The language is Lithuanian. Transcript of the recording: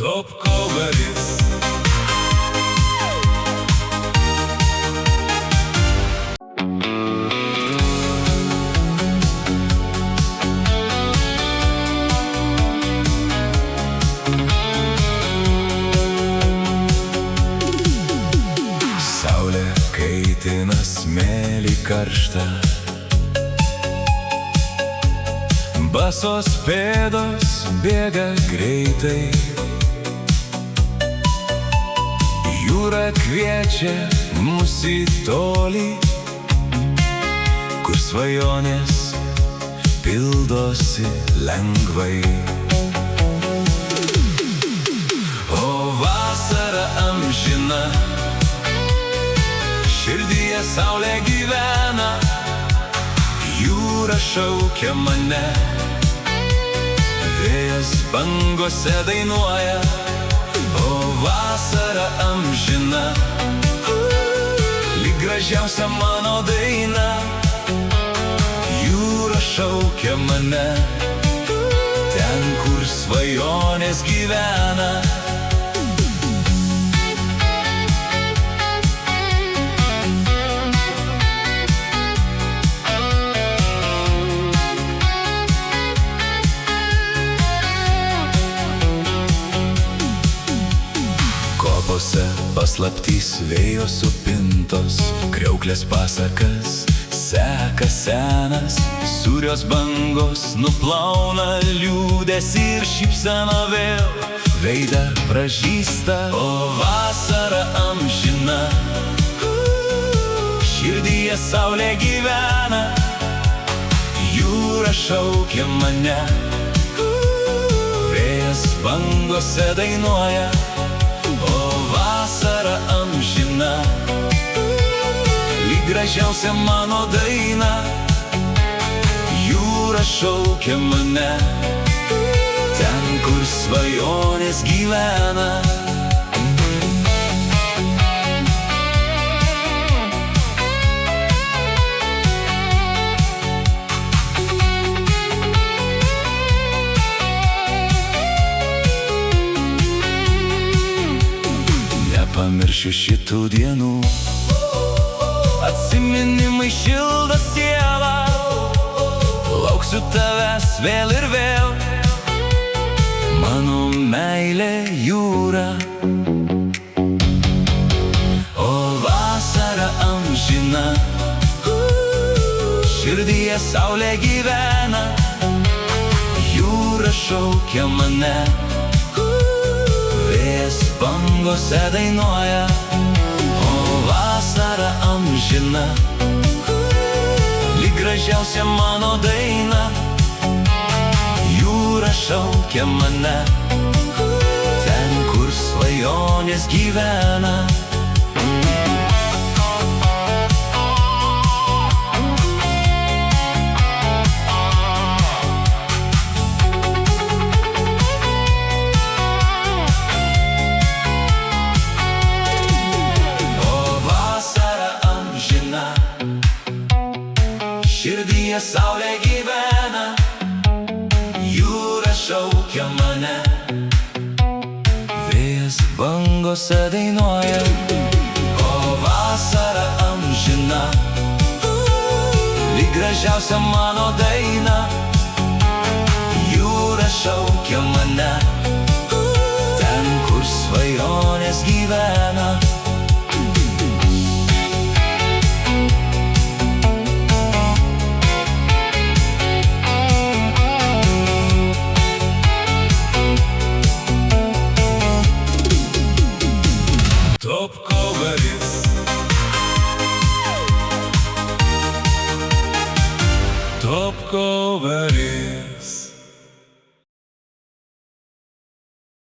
Topkoveris. Saulė kaitina smėlį karštą, basos pėdos bėga greitai. Jūra kviečia mus į tolį, kur svajonės pildosi lengvai. O vasara amžina, širdyje saulė gyvena, jūra šaukia mane, vėjas bangose dainuoja. O vasara amžina, lyg gražiausia mano daina, jūra šaukia mane, ten, kur svajonės gyvena. Paslaptys vėjo supintos, kriauklės pasakas seka senas, sūrios bangos nuplauna liūdesį ir šypsena vėl veidą pražįsta. O vasara amžina, širdyje saulė gyvena, jūra šaukia mane, vėjas bangose dainuoja. O vasara amžina, lyg gražiausia mano daina, jūra šaukia mane, ten, kur svajonės gyvena. Pamiršiu šitų dienų, atsiminimai šildo sielą, lauksiu tavęs vėl ir vėl, mano meilė jūra. O vasara amžina, širdyje saulė gyvena, jūra šaukia mane, vėjas bangose dainuoja. O vasara amžina, lyg gražiausia mano daina, jūra šaukia mane, ten, kur svajonės gyvena. Širdyje saulė gyvena, jūra šaukia mane, vėjas bangose dainuoja. O vasara amžina, lyg gražiausia mano daina, jūra šaukia mane, ten, kur svajonės gyvena. Topkoveris. Topkoveris.